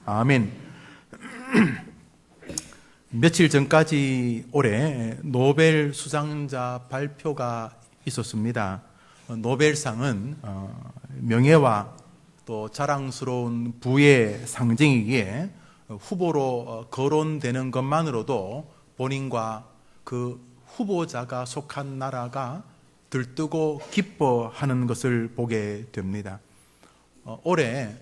아멘. 며칠 전까지 올해 노벨 수상자 발표가 있었습니다. 노벨상은 명예와 또 자랑스러운 부의 상징이기에 후보로 거론되는 것만으로도 본인과 그 후보자가 속한 나라가 들뜨고 기뻐하는 것을 보게 됩니다. 올해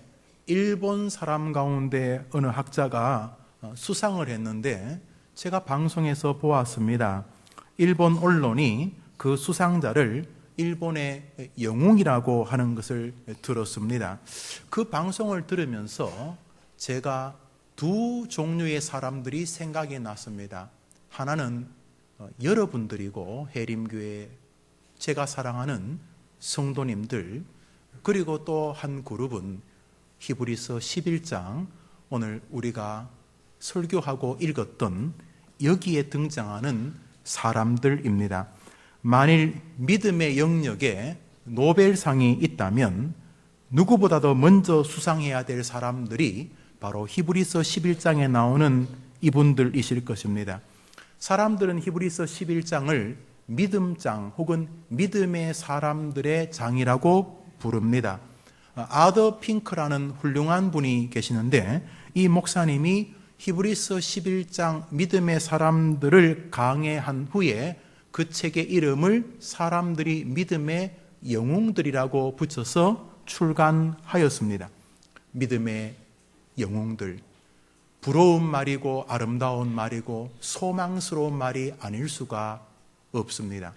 일본 사람 가운데 어느 학자가 수상을 했는데 제가 방송에서 보았습니다. 일본 언론이 그 수상자를 일본의 영웅이라고 하는 것을 들었습니다. 그 방송을 들으면서 제가 두 종류의 사람들이 생각이 났습니다. 하나는 여러분들이고 해림교회 제가 사랑하는 성도님들, 그리고 또 한 그룹은 히브리서 11장 오늘 우리가 설교하고 읽었던 여기에 등장하는 사람들입니다. 만일 믿음의 영역에 노벨상이 있다면 누구보다도 먼저 수상해야 될 사람들이 바로 히브리서 11장에 나오는 이분들이실 것입니다. 사람들은 히브리서 11장을 믿음장 혹은 믿음의 사람들의 장이라고 부릅니다. 아더 핑크라는 훌륭한 분이 계시는데 이 목사님이 히브리서 11장 믿음의 사람들을 강해한 후에 그 책의 이름을 사람들이 믿음의 영웅들이라고 붙여서 출간하였습니다. 믿음의 영웅들, 부러운 말이고 아름다운 말이고 소망스러운 말이 아닐 수가 없습니다.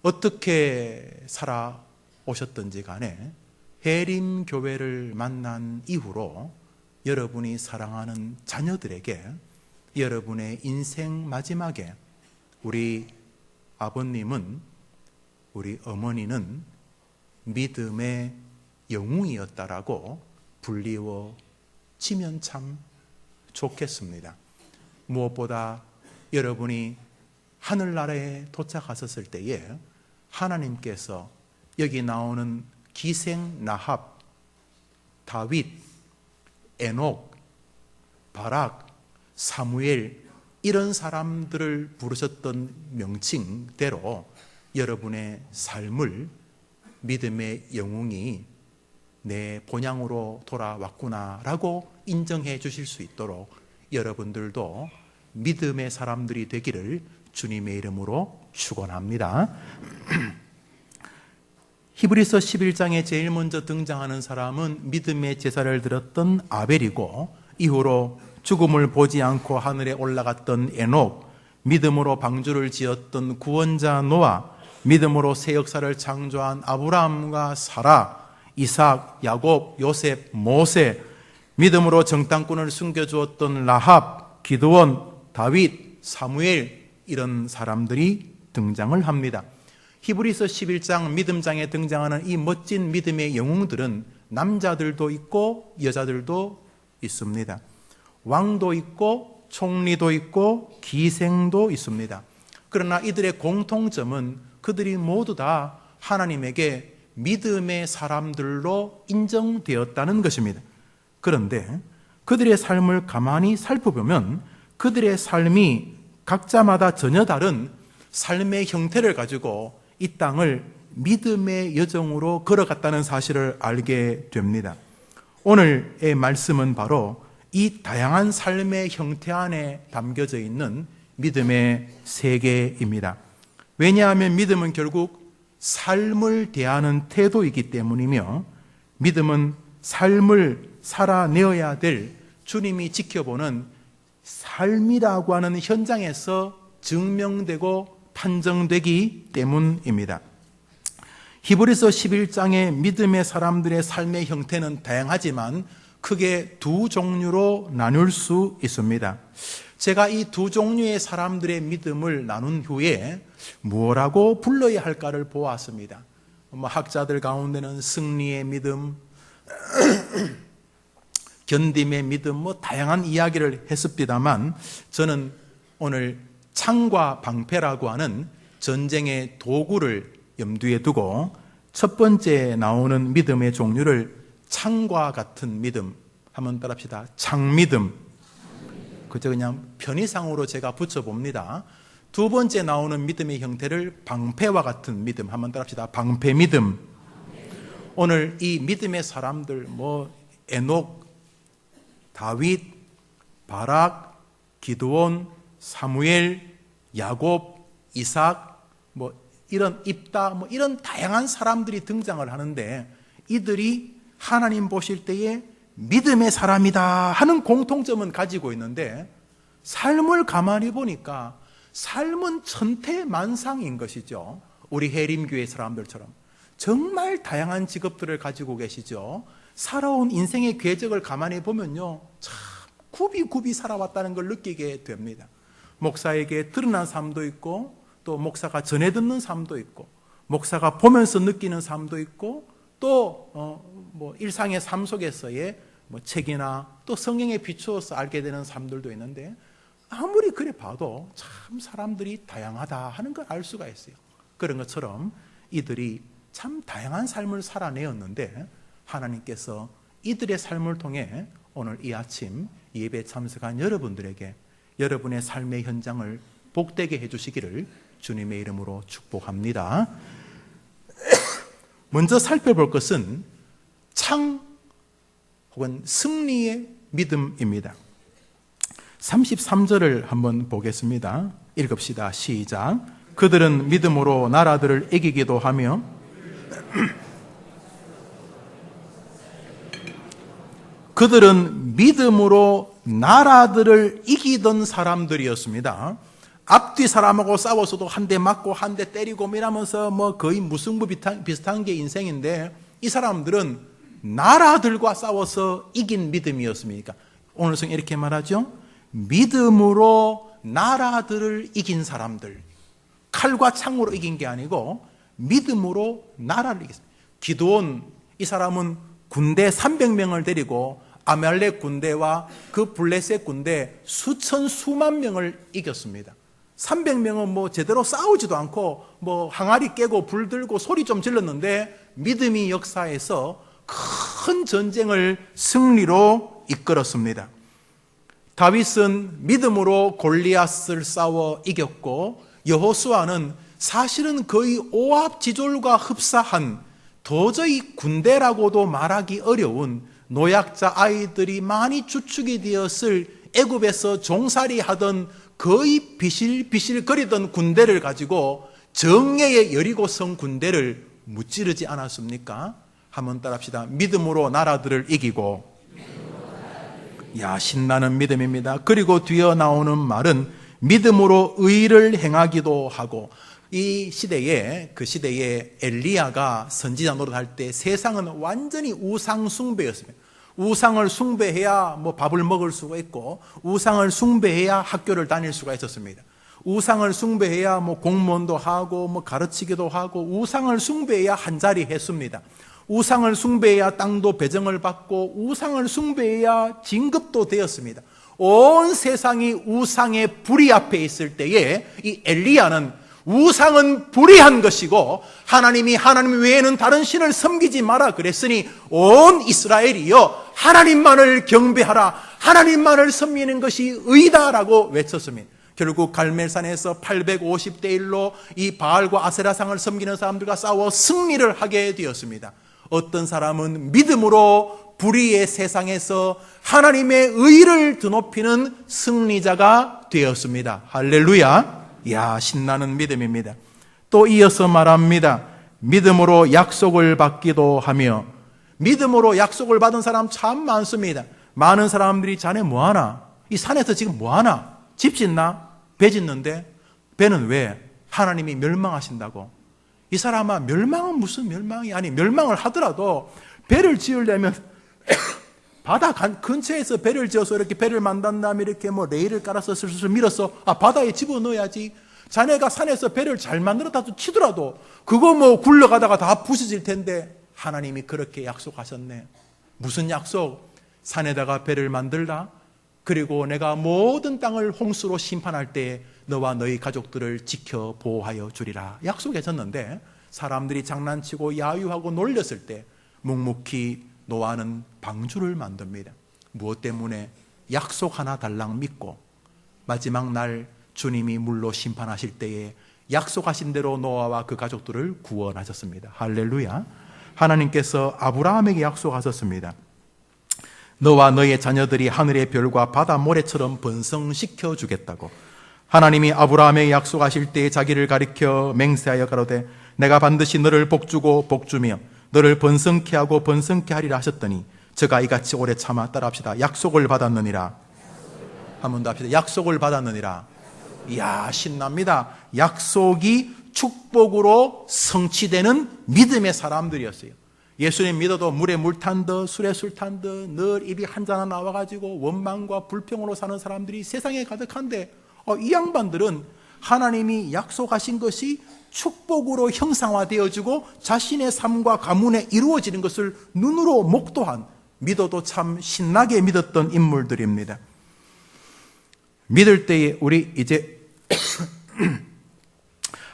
어떻게 살아오셨든지 간에 해림교회를 만난 이후로 여러분이 사랑하는 자녀들에게 여러분의 인생 마지막에 우리 아버님은, 우리 어머니는 믿음의 영웅이었다라고 불리워지면 참 좋겠습니다. 무엇보다 여러분이 하늘나라에 도착하셨을 때에 하나님께서 여기 나오는 기생 라합, 다윗, 에녹, 바락, 사무엘 이런 사람들을 부르셨던 명칭대로 여러분의 삶을 믿음의 영웅이 내 본향으로 돌아왔구나라고 인정해 주실 수 있도록 여러분들도 믿음의 사람들이 되기를 주님의 이름으로 축원합니다. 히브리서 11장에 제일 먼저 등장하는 사람은 믿음의 제사를 드렸던 아벨이고 이후로 죽음을 보지 않고 하늘에 올라갔던 에녹, 믿음으로 방주를 지었던 구원자 노아, 믿음으로 새 역사를 창조한 아브라함과 사라, 이삭, 야곱, 요셉, 모세, 믿음으로 정탐꾼을 숨겨주었던 라합, 기드온, 다윗, 사무엘 이런 사람들이 등장을 합니다. 히브리서 11장 믿음장에 등장하는 이 멋진 믿음의 영웅들은 남자들도 있고 여자들도 있습니다. 왕도 있고 총리도 있고 기생도 있습니다. 그러나 이들의 공통점은 그들이 모두 다 하나님에게 믿음의 사람들로 인정되었다는 것입니다. 그런데 그들의 삶을 가만히 살펴보면 그들의 삶이 각자마다 전혀 다른 삶의 형태를 가지고 이 땅을 믿음의 여정으로 걸어갔다는 사실을 알게 됩니다. 오늘의 말씀은 바로 이 다양한 삶의 형태 안에 담겨져 있는 믿음의 세계입니다. 왜냐하면 믿음은 결국 삶을 대하는 태도이기 때문이며 믿음은 삶을 살아내어야 될 주님이 지켜보는 삶이라고 하는 현장에서 증명되고 판정되기 때문입니다. 히브리서 11장의 믿음의 사람들의 삶의 형태는 다양하지만 크게 두 종류로 나눌 수 있습니다. 제가 이 두 종류의 사람들의 믿음을 나눈 후에 무엇라고 불러야 할까를 보았습니다. 학자들 가운데는 승리의 믿음, 견딤의 믿음, 다양한 이야기를 했습니다만 저는 오늘 창과 방패라고 하는 전쟁의 도구를 염두에 두고 첫 번째 나오는 믿음의 종류를 창과 같은 믿음, 한번 따라합시다. 창믿음. 그저 그냥 편의상으로 제가 붙여봅니다. 두 번째 나오는 믿음의 형태를 방패와 같은 믿음. 한번 따라합시다. 방패 믿음. 오늘 이 믿음의 사람들, 에녹, 다윗, 바락, 기드온, 사무엘, 야곱, 이삭, 이런 입다, 이런 다양한 사람들이 등장을 하는데, 이들이 하나님 보실 때에 믿음의 사람이다 하는 공통점은 가지고 있는데, 삶을 가만히 보니까 삶은 천태만상인 것이죠. 우리 해림교회 사람들처럼 정말 다양한 직업들을 가지고 계시죠. 살아온 인생의 궤적을 가만히 보면요, 참 굽이 살아왔다는 걸 느끼게 됩니다. 목사에게 드러난 삶도 있고, 또 목사가 전해 듣는 삶도 있고, 목사가 보면서 느끼는 삶도 있고, 또 일상의 삶 속에서의 책이나 또 성경에 비추어서 알게 되는 삶들도 있는데, 아무리 그래 봐도 참 사람들이 다양하다 하는 걸 알 수가 있어요. 그런 것처럼 이들이 참 다양한 삶을 살아내었는데, 하나님께서 이들의 삶을 통해 오늘 이 아침 예배 참석한 여러분들에게 여러분의 삶의 현장을 복되게 해주시기를 주님의 이름으로 축복합니다. 먼저 살펴볼 것은 창 혹은 승리의 믿음입니다. 33절을 한번 보겠습니다. 읽읍시다. 시작. 그들은 믿음으로 나라들을 이기기도 하며 그들은 믿음으로 나라들을 이기던 사람들이었습니다. 앞뒤 사람하고 싸워서도 한 대 맞고 한 대 때리고 이러면서 거의 무승부 비슷한 게 인생인데, 이 사람들은 나라들과 싸워서 이긴 믿음이었습니까? 오늘 성경 이렇게 말하죠. 믿음으로 나라들을 이긴 사람들. 칼과 창으로 이긴 게 아니고 믿음으로 나라를 이겼습니다. 기드온, 이 사람은 군대 300명을 데리고 아말렉 군대와 그 블레셋 군대 수만 명을 이겼습니다. 300명은 제대로 싸우지도 않고 항아리 깨고 불 들고 소리 좀 질렀는데, 믿음이 역사에서 큰 전쟁을 승리로 이끌었습니다. 다윗은 믿음으로 골리앗을 싸워 이겼고, 여호수아는 사실은 거의 오합지졸과 흡사한, 도저히 군대라고도 말하기 어려운 노약자 아이들이 많이 주축이 되었을 애굽에서 종살이 하던 거의 비실비실거리던 군대를 가지고 정예의 여리고성 군대를 무찌르지 않았습니까? 한번 따라합시다. 믿음으로 나라들을 이기고. 신나는 믿음입니다. 그리고 뒤에 나오는 말은 믿음으로 의를 행하기도 하고, 이 시대에, 그 시대에 엘리야가 선지자 노릇할 때 세상은 완전히 우상 숭배였습니다. 우상을 숭배해야 밥을 먹을 수가 있고, 우상을 숭배해야 학교를 다닐 수가 있었습니다. 우상을 숭배해야 공무원도 하고 가르치기도 하고, 우상을 숭배해야 한자리 했습니다. 우상을 숭배해야 땅도 배정을 받고, 우상을 숭배해야 진급도 되었습니다. 온 세상이 우상의 불의 앞에 있을 때에 이 엘리야는 우상은 불의한 것이고 하나님 외에는 다른 신을 섬기지 마라 그랬으니 온 이스라엘이여 하나님만을 경배하라, 하나님만을 섬기는 것이 의다라고 외쳤습니다. 결국 갈멜산에서 850대 1로 이 바알과 아세라상을 섬기는 사람들과 싸워 승리를 하게 되었습니다. 어떤 사람은 믿음으로 불의의 세상에서 하나님의 의를 드높이는 승리자가 되었습니다. 할렐루야. 신나는 믿음입니다. 또 이어서 말합니다. 믿음으로 약속을 받기도 하며. 믿음으로 약속을 받은 사람 참 많습니다. 많은 사람들이 자네 뭐하나? 이 산에서 지금 뭐하나? 집 짓나? 배 짓는데? 배는 왜? 하나님이 멸망하신다고. 이 사람아, 멸망은 무슨 멸망이? 아니, 멸망을 하더라도 배를 지으려면 바다 근처에서 배를 지어서 이렇게 배를 만든 다음에 이렇게 레일을 깔아서 슬슬 밀어서 바다에 집어넣어야지. 자네가 산에서 배를 잘 만들었다 치더라도 그거 굴러가다가 다 부서질 텐데, 하나님이 그렇게 약속하셨네. 무슨 약속? 산에다가 배를 만들라. 그리고 내가 모든 땅을 홍수로 심판할 때 너와 너희 가족들을 지켜 보호하여 주리라 약속하셨는데, 사람들이 장난치고 야유하고 놀렸을 때 묵묵히 노아는 방주를 만듭니다. 무엇 때문에? 약속 하나 달랑 믿고 마지막 날 주님이 물로 심판하실 때에 약속하신 대로 노아와 그 가족들을 구원하셨습니다. 할렐루야. 하나님께서 아브라함에게 약속하셨습니다. 너와 너의 자녀들이 하늘의 별과 바다 모래처럼 번성시켜 주겠다고. 하나님이 아브라함에게 약속하실 때에 자기를 가리켜 맹세하여 가로되 내가 반드시 너를 복주고 복주며 너를 번성케 하고 번성케 하리라 하셨더니 저가 이같이 오래 참아, 따라합시다. 약속을 받았느니라. 한 번 더 합시다. 약속을 받았느니라. 이야, 신납니다. 약속이 축복으로 성취되는 믿음의 사람들이었어요. 예수님 믿어도 물에 물 탄 듯 술에 술 탄 듯 늘 입이 한잔 나와가지고 원망과 불평으로 사는 사람들이 세상에 가득한데 이 양반들은 하나님이 약속하신 것이 축복으로 형상화되어지고 자신의 삶과 가문에 이루어지는 것을 눈으로 목도한, 믿어도 참 신나게 믿었던 인물들입니다. 믿을 때에 우리 이제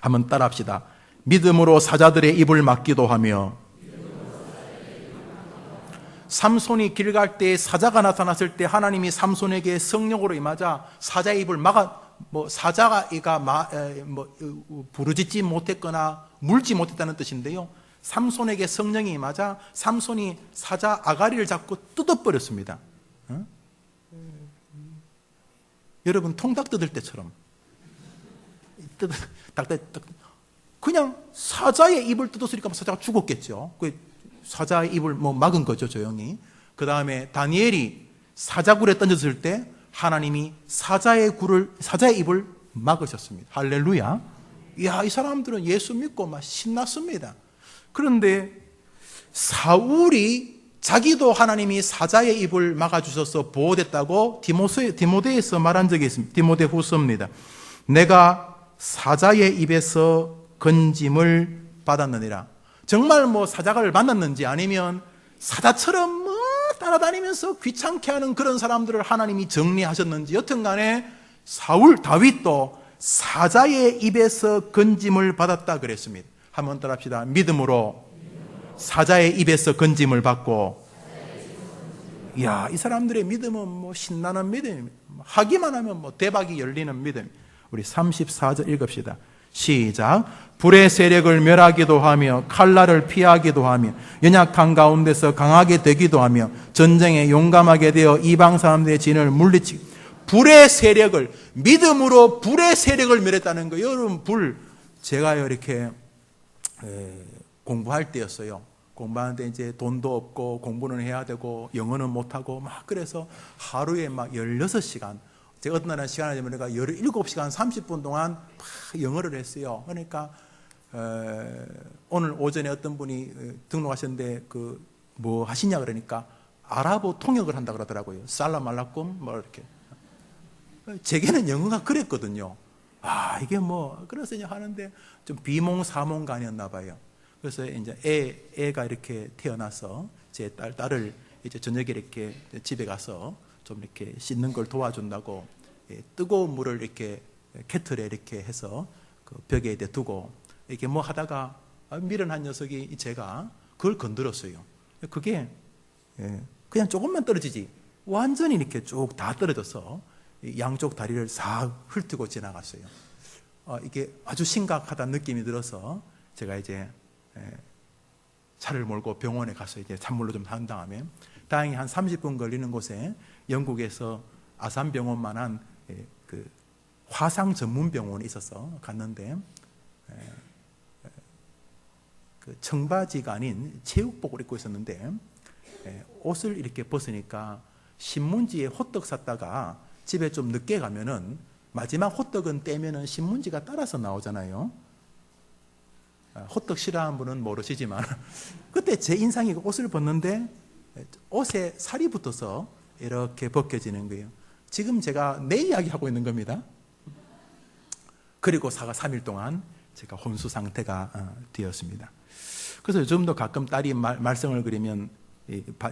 한번 따라합시다. 믿음으로 사자들의 입을 막기도 하며. 삼손이 길 갈 때 사자가 나타났을 때 하나님이 삼손에게 성령으로 임하자 사자의 입을 사자가 부르짖지 못했거나 물지 못했다는 뜻인데요. 삼손에게 성령이 임하자 삼손이 사자 아가리를 잡고 뜯어버렸습니다. 여러분 통닭 뜯을 때처럼 그냥 사자의 입을 뜯었으니까 사자가 죽었겠죠. 사자의 입을 막은 거죠, 조용히. 그 다음에 다니엘이 사자굴에 던졌을 때 하나님이 사자의 입을 막으셨습니다. 할렐루야. 이야, 이 사람들은 예수 믿고 막 신났습니다. 그런데 사울이 자기도 하나님이 사자의 입을 막아주셔서 보호됐다고 디모데에서 말한 적이 있습니다. 디모데 후서입니다. 내가 사자의 입에서 건짐을 받았느니라. 정말 사자를 만났는지 아니면 사자처럼 따라다니면서 귀찮게 하는 그런 사람들을 하나님이 정리하셨는지 여튼 간에 다윗도 사자의 입에서 건짐을 받았다 그랬습니다. 한번 따라합시다. 믿음으로 사자의 입에서 건짐을 받고. 이야, 이 사람들의 믿음은 신나는 믿음입니다. 하기만 하면 대박이 열리는 믿음. 우리 34절 읽읍시다. 시작. 불의 세력을 멸하기도 하며 칼날을 피하기도 하며 연약한 가운데서 강하게 되기도 하며 전쟁에 용감하게 되어 이방 사람들의 진을 물리치기. 불의 세력을, 믿음으로 불의 세력을 멸했다는 거예요. 여러분, 제가요 이렇게 공부할 때였어요. 공부하는데 이제 돈도 없고 공부는 해야 되고 영어는 못하고 그래서 하루에 16시간, 제가 어떤 날은 시간을 되면 17시간 30분 동안 영어를 했어요. 그러니까 오늘 오전에 어떤 분이 등록하셨는데 뭐 하시냐 그러니까 아랍어 통역을 한다 그러더라고요. 살람 알라꿈 이렇게. 제게는 영어가 그랬거든요. 이게 그래서 이제 하는데 좀 비몽사몽간이었나 봐요. 그래서 이제 애가 이렇게 태어나서 제 딸을 이제 저녁에 이렇게 집에 가서 좀 이렇게 씻는 걸 도와준다고 뜨거운 물을 이렇게 케틀에 이렇게 해서 그 벽에 두고 이렇게 하다가 미련한 녀석이 제가 그걸 건드렸어요. 그게 그냥 조금만 떨어지지 완전히 이렇게 쭉 다 떨어져서 양쪽 다리를 싹 훑고 지나갔어요. 이게 아주 심각하다는 느낌이 들어서 제가 이제 차를 몰고 병원에 가서 이제 찬물로 좀 한 다음에 다행히 한 30분 걸리는 곳에 영국에서 아산병원만한 그 화상 전문 병원이 있어서 갔는데 그 청바지가 아닌 체육복을 입고 있었는데 옷을 이렇게 벗으니까 신문지에 호떡 샀다가 집에 좀 늦게 가면은 마지막 호떡은 떼면은 신문지가 따라서 나오잖아요. 호떡 싫어하는 분은 모르시지만 그때 제 인상이 옷을 벗는데 옷에 살이 붙어서 이렇게 벗겨지는 거예요. 지금 제가 내 이야기하고 있는 겁니다. 그리고 3일 동안 제가 혼수 상태가 되었습니다. 그래서 요즘도 가끔 딸이 말썽을 그리면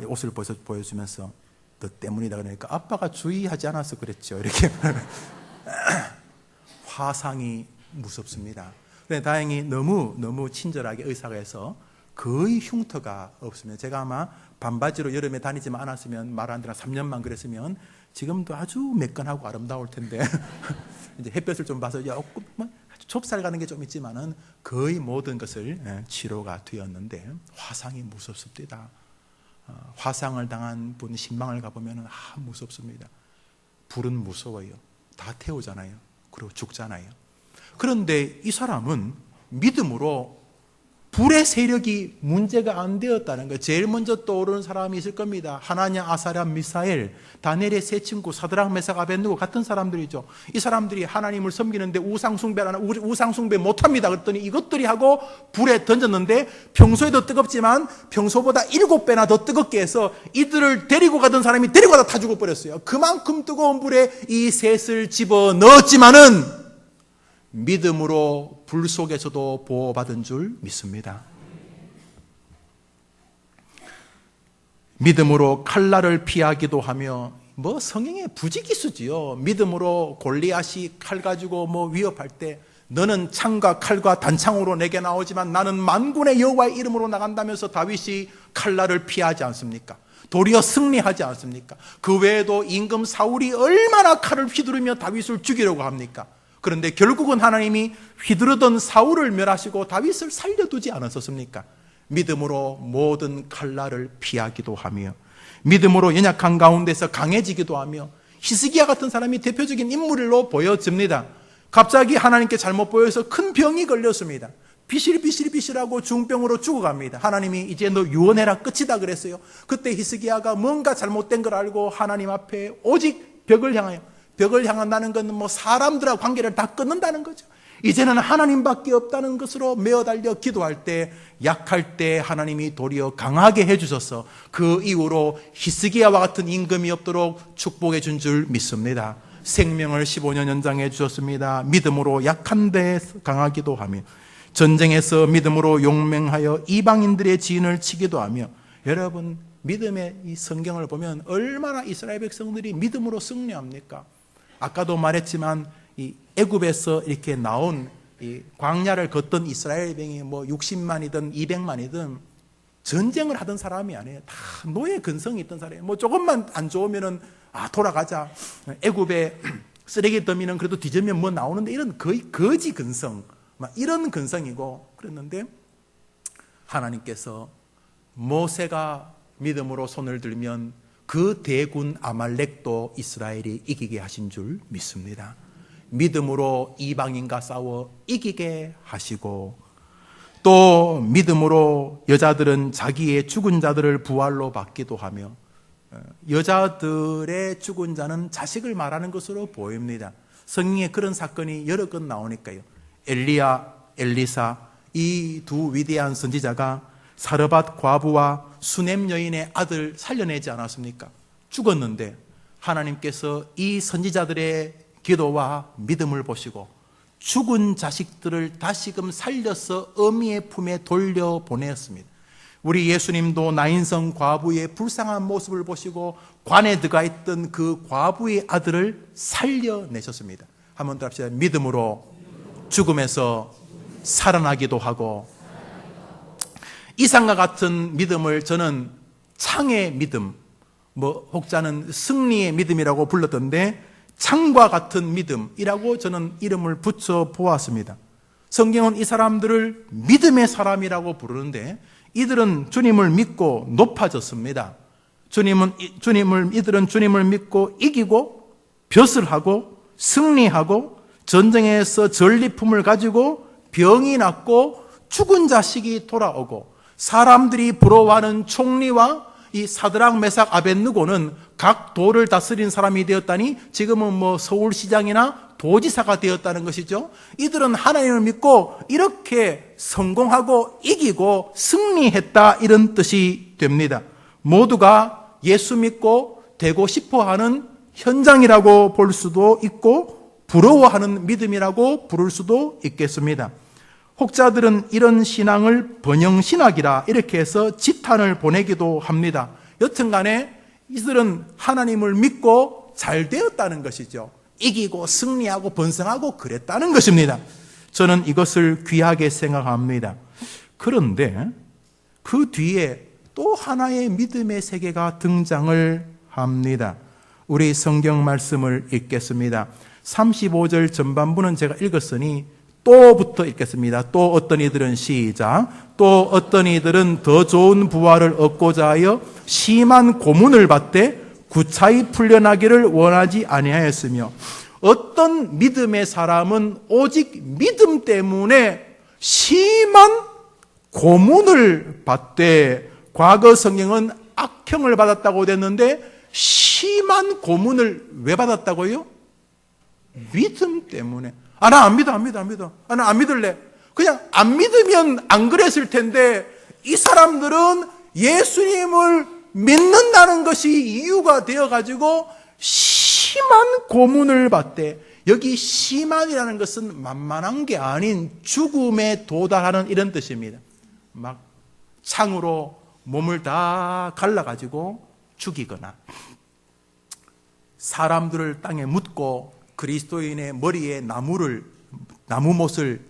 옷을 보여주면서 너 때문이다 그러니까 아빠가 주의하지 않아서 그랬죠. 이렇게 화상이 무섭습니다. 그런데 다행히 너무 친절하게 의사가 해서 거의 흉터가 없습니다. 제가 아마 반바지로 여름에 다니지 않았으면 말 안 되나 3년만 그랬으면 지금도 아주 매끈하고 아름다울 텐데 이제 햇볕을 좀 봐서 조금 좁쌀 가는 게 좀 있지만은 거의 모든 것을 치료가 되었는데 화상이 무섭습니다. 화상을 당한 분 신방을 가보면 무섭습니다. 불은 무서워요. 다 태우잖아요. 그리고 죽잖아요. 그런데 이 사람은 믿음으로 불의 세력이 문제가 안 되었다는 거예요. 제일 먼저 떠오르는 사람이 있을 겁니다. 하나냐, 아사랴, 미사엘, 다니엘의 세 친구 사드락, 메삭, 아벳느고 같은 사람들이죠. 이 사람들이 하나님을 섬기는데 우상숭배 못합니다. 그랬더니 이것들이 하고 불에 던졌는데 평소에도 뜨겁지만 평소보다 7배나 더 뜨겁게 해서 이들을 데리고 가던 사람이 데리고 가다 다 죽어버렸어요. 그만큼 뜨거운 불에 이 셋을 집어넣었지만은 믿음으로 불 속에서도 보호받은 줄 믿습니다. 믿음으로 칼날을 피하기도 하며 성경의 부지기수지요. 믿음으로 골리앗이 칼 가지고 위협할 때 너는 창과 칼과 단창으로 내게 나오지만 나는 만군의 여호와의 이름으로 나간다면서 다윗이 칼날을 피하지 않습니까? 도리어 승리하지 않습니까? 그 외에도 임금 사울이 얼마나 칼을 휘두르며 다윗을 죽이려고 합니까? 그런데 결국은 하나님이 휘두르던 사울을 멸하시고 다윗을 살려두지 않았었습니까? 믿음으로 모든 칼날을 피하기도 하며 믿음으로 연약한 가운데서 강해지기도 하며 히스기야 같은 사람이 대표적인 인물로 보여집니다. 갑자기 하나님께 잘못 보여서 큰 병이 걸렸습니다. 비실비실하고 중병으로 죽어갑니다. 하나님이 이제 너 유언해라 끝이다 그랬어요. 그때 히스기야가 뭔가 잘못된 걸 알고 하나님 앞에 오직 벽을 향한다는 건 사람들하고 관계를 다 끊는다는 거죠. 이제는 하나님밖에 없다는 것으로 메어 달려 기도할 때 약할 때 하나님이 도리어 강하게 해주셔서 그 이후로 히스기야와 같은 임금이 없도록 축복해 준 줄 믿습니다. 생명을 15년 연장해 주셨습니다. 믿음으로 약한 데 강하기도 하며 전쟁에서 믿음으로 용맹하여 이방인들의 진을 치기도 하며 여러분 믿음의 이 성경을 보면 얼마나 이스라엘 백성들이 믿음으로 승리합니까? 아까도 말했지만 이 애굽에서 이렇게 나온 이 광야를 걷던 이스라엘 백성이 60만이든 200만이든 전쟁을 하던 사람이 아니에요. 다 노예 근성이 있던 사람이에요. 조금만 안 좋으면은 돌아가자. 애굽의 쓰레기 더미는 그래도 뒤지면 나오는데 이런 거의 거지 근성, 이런 근성이고 그랬는데 하나님께서 모세가 믿음으로 손을 들면 그 대군 아말렉도 이스라엘이 이기게 하신 줄 믿습니다. 믿음으로 이방인과 싸워 이기게 하시고 또 믿음으로 여자들은 자기의 죽은 자들을 부활로 받기도 하며 여자들의 죽은 자는 자식을 말하는 것으로 보입니다. 성경에 그런 사건이 여러 건 나오니까요. 엘리야, 엘리사 이 두 위대한 선지자가 사르밧 과부와 수넴 여인의 아들 살려내지 않았습니까? 죽었는데 하나님께서 이 선지자들의 기도와 믿음을 보시고 죽은 자식들을 다시금 살려서 어미의 품에 돌려보냈습니다. 우리 예수님도 나인성 과부의 불쌍한 모습을 보시고 관에 들어가 있던 그 과부의 아들을 살려내셨습니다. 한번 더 합시다. 믿음으로 죽음에서 살아나기도 하고 이상과 같은 믿음을 저는 창의 믿음, 혹자는 승리의 믿음이라고 불렀던데 창과 같은 믿음이라고 저는 이름을 붙여 보았습니다. 성경은 이 사람들을 믿음의 사람이라고 부르는데 이들은 주님을 믿고 높아졌습니다. 이들은 주님을 믿고 이기고 벼슬 하고 승리하고 전쟁에서 전리품을 가지고 병이 낫고 죽은 자식이 돌아오고 사람들이 부러워하는 총리와 이 사드락, 메삭, 아벳느고는 각 도를 다스린 사람이 되었다니 지금은 서울시장이나 도지사가 되었다는 것이죠. 이들은 하나님을 믿고 이렇게 성공하고 이기고 승리했다 이런 뜻이 됩니다. 모두가 예수 믿고 되고 싶어하는 현장이라고 볼 수도 있고 부러워하는 믿음이라고 부를 수도 있겠습니다. 혹자들은 이런 신앙을 번영신학이라 이렇게 해서 지탄을 보내기도 합니다. 여튼간에 이들은 하나님을 믿고 잘 되었다는 것이죠. 이기고 승리하고 번성하고 그랬다는 것입니다. 저는 이것을 귀하게 생각합니다. 그런데 그 뒤에 또 하나의 믿음의 세계가 등장을 합니다. 우리 성경 말씀을 읽겠습니다. 35절 전반부는 제가 읽었으니 또부터 읽겠습니다. 또 어떤 이들은 시작. 또 어떤 이들은 더 좋은 부활을 얻고자 하여 심한 고문을 받되 구차히 풀려나기를 원하지 아니하였으며, 어떤 믿음의 사람은 오직 믿음 때문에 심한 고문을 받되, 과거 성경은 악형을 받았다고 됐는데 심한 고문을 왜 받았다고요? 믿음 때문에. 나 안 믿어. 나 안 믿을래. 그냥 안 믿으면 안 그랬을 텐데, 이 사람들은 예수님을 믿는다는 것이 이유가 되어가지고 심한 고문을 받대. 여기 심한이라는 것은 만만한 게 아닌 죽음에 도달하는 이런 뜻입니다. 막 창으로 몸을 다 갈라가지고 죽이거나, 사람들을 땅에 묻고 그리스도인의 머리에 나무못을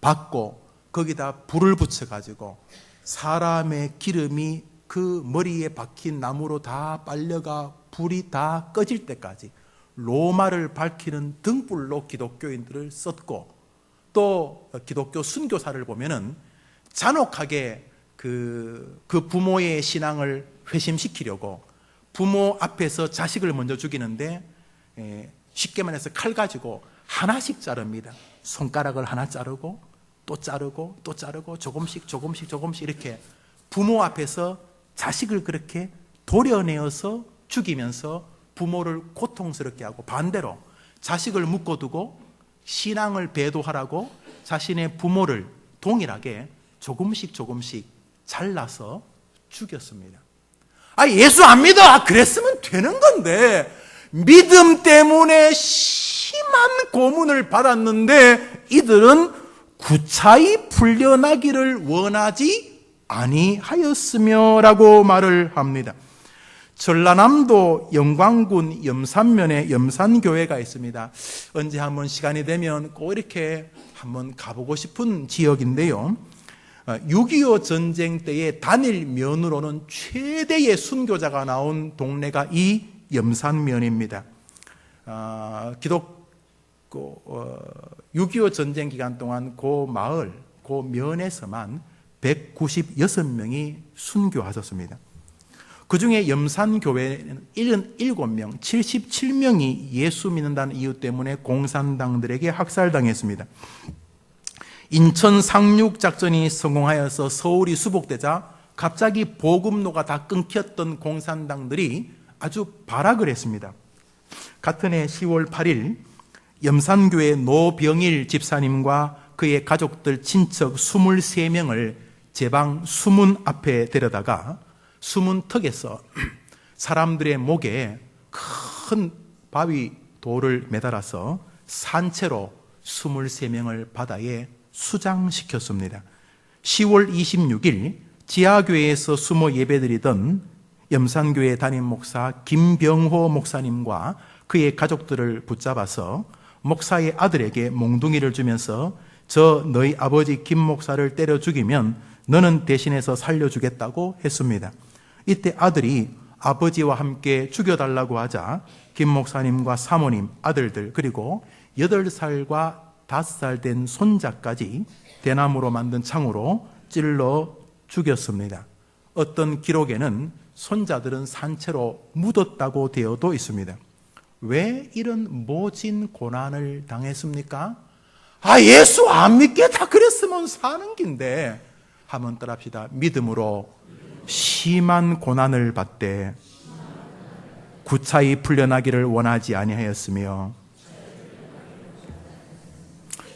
박고 거기다 불을 붙여가지고 사람의 기름이 그 머리에 박힌 나무로 다 빨려가 불이 다 꺼질 때까지 로마를 밝히는 등불로 기독교인들을 썼고, 또 기독교 순교사를 보면은 잔혹하게 그 부모의 신앙을 회심시키려고 부모 앞에서 자식을 먼저 죽이는데, 쉽게 말해서 칼 가지고 하나씩 자릅니다. 손가락을 하나 자르고 또 자르고 또 자르고 조금씩 이렇게 부모 앞에서 자식을 그렇게 도려내어서 죽이면서 부모를 고통스럽게 하고, 반대로 자식을 묶어두고 신앙을 배도하라고 자신의 부모를 동일하게 조금씩 잘라서 죽였습니다. 예수 안 믿어! 그랬으면 되는 건데, 믿음 때문에 심한 고문을 받았는데 이들은 구차히 풀려나기를 원하지 아니하였으며 라고 말을 합니다. 전라남도 영광군 염산면에 염산교회가 있습니다. 언제 한번 시간이 되면 꼭 이렇게 한번 가보고 싶은 지역인데요. 6.25 전쟁 때의 단일면으로는 최대의 순교자가 나온 동네가 이 염산면입니다. 6.25 전쟁 기간 동안 그 마을, 그 면에서만 196명이 순교하셨습니다. 그 중에 염산교회는 77명, 77명이 예수 믿는다는 이유 때문에 공산당들에게 학살당했습니다. 인천 상륙작전이 성공하여서 서울이 수복되자 갑자기 보급로가 다 끊겼던 공산당들이 아주 발악을 했습니다. 같은 해 10월 8일 염산교회 노병일 집사님과 그의 가족들 친척 23명을 제방 수문 앞에 데려다가 수문턱에서 사람들의 목에 큰 바위 돌을 매달아서 산채로 23명을 바다에 수장시켰습니다. 10월 26일 지하교회에서 숨어 예배드리던 염산교회 담임 목사 김병호 목사님과 그의 가족들을 붙잡아서 목사의 아들에게 몽둥이를 주면서 저 너희 아버지 김 목사를 때려 죽이면 너는 대신해서 살려주겠다고 했습니다. 이때 아들이 아버지와 함께 죽여달라고 하자 김 목사님과 사모님, 아들들 그리고 8살과 5살 된 손자까지 대나무로 만든 창으로 찔러 죽였습니다. 어떤 기록에는 손자들은 산채로 묻었다고 되어도 있습니다. 왜 이런 모진 고난을 당했습니까? 예수 안 믿게 다 그랬으면 사는 긴데, 한번 따라합시다. 믿음으로 심한 고난을 받되 구차히 풀려나기를 원하지 아니하였으며.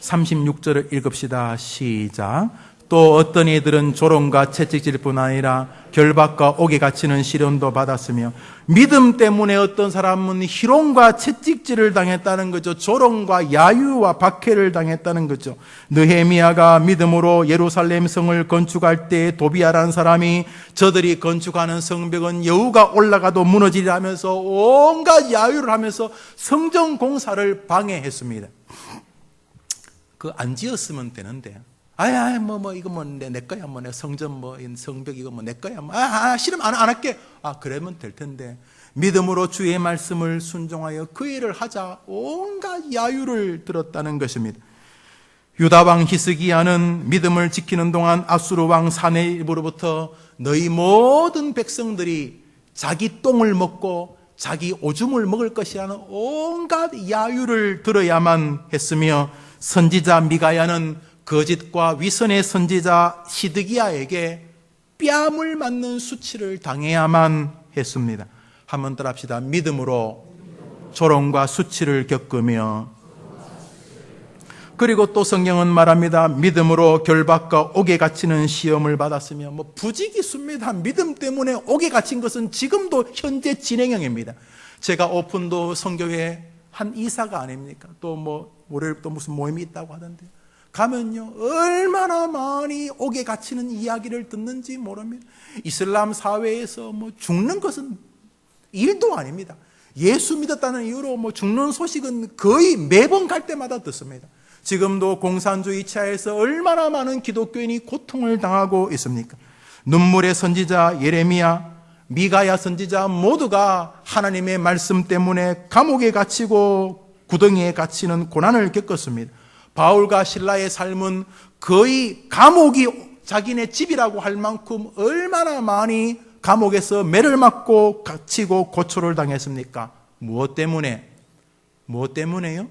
36절을 읽읍시다. 시작. 또 어떤 이들은 조롱과 채찍질 뿐 아니라 결박과 옥에 갇히는 시련도 받았으며. 믿음 때문에 어떤 사람은 희롱과 채찍질을 당했다는 거죠. 조롱과 야유와 박해를 당했다는 거죠. 느헤미야가 믿음으로 예루살렘 성을 건축할 때 도비아라는 사람이 저들이 건축하는 성벽은 여우가 올라가도 무너지리라 하면서 온갖 야유를 하면서 성전 공사를 방해했습니다. 안 지었으면 되는데 아야, 이거 내 거야. 내 성전, 성벽, 이거 내 거야. 싫으면 안 할게. 그러면 될 텐데. 믿음으로 주의 말씀을 순종하여 그 일을 하자. 온갖 야유를 들었다는 것입니다. 유다왕 히스기야는 믿음을 지키는 동안 아수르 왕 사네립으로부터 너희 모든 백성들이 자기 똥을 먹고 자기 오줌을 먹을 것이라는 온갖 야유를 들어야만 했으며, 선지자 미가야는 거짓과 위선의 선지자 시드기야에게 뺨을 맞는 수치를 당해야만 했습니다. 한번 따라 합시다. 믿음으로 조롱과 수치를 겪으며, 그리고 또 성경은 말합니다. 믿음으로 결박과 옥에 갇히는 시험을 받았으며, 부지기수입니다. 믿음 때문에 옥에 갇힌 것은 지금도 현재 진행형입니다. 제가 오픈도 성교회 한 이사가 아닙니까? 또 월요일 또 무슨 모임이 있다고 하던데, 가면요 얼마나 많이 옥에 갇히는 이야기를 듣는지 모릅니다. 이슬람 사회에서 죽는 것은 일도 아닙니다. 예수 믿었다는 이유로 죽는 소식은 거의 매번 갈 때마다 듣습니다. 지금도 공산주의 차에서 얼마나 많은 기독교인이 고통을 당하고 있습니까? 눈물의 선지자 예레미야, 미가야 선지자 모두가 하나님의 말씀 때문에 감옥에 갇히고 구덩이에 갇히는 고난을 겪었습니다. 바울과 실라의 삶은 거의 감옥이 자기네 집이라고 할 만큼 얼마나 많이 감옥에서 매를 맞고 갇히고 고초를 당했습니까? 무엇 때문에? 무엇 때문에요?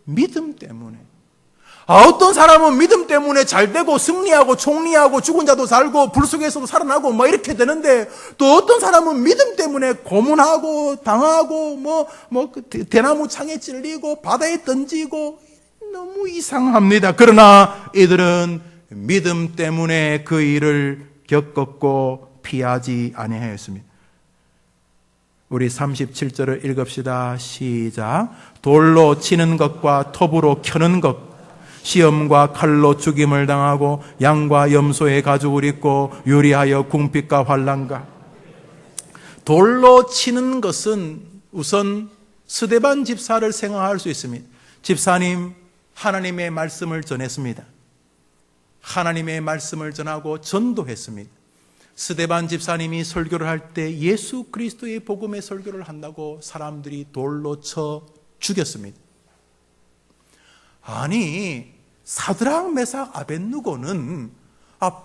믿음 때문에. 어떤 사람은 믿음 때문에 잘되고 승리하고 총리하고 죽은 자도 살고 불 속에서도 살아나고 이렇게 되는데, 또 어떤 사람은 믿음 때문에 고문하고 당하고 대나무 창에 찔리고 바다에 던지고 너무 이상합니다. 그러나 이들은 믿음 때문에 그 일을 겪었고 피하지 아니하였습니다. 우리 37절을 읽읍시다. 시작. 돌로 치는 것과 톱으로 켜는 것, 시험과 칼로 죽임을 당하고 양과 염소의 가죽을 입고 유리하여 궁핍과 환난과. 돌로 치는 것은 우선 스데반 집사를 생각할 수 있습니다. 집사님, 하나님의 말씀을 전했습니다. 하나님의 말씀을 전하고 전도했습니다. 스데반 집사님이 설교를 할 때 예수 그리스도의 복음의 설교를 한다고 사람들이 돌로 쳐 죽였습니다. 아니, 사드락 메삭 아벳느고는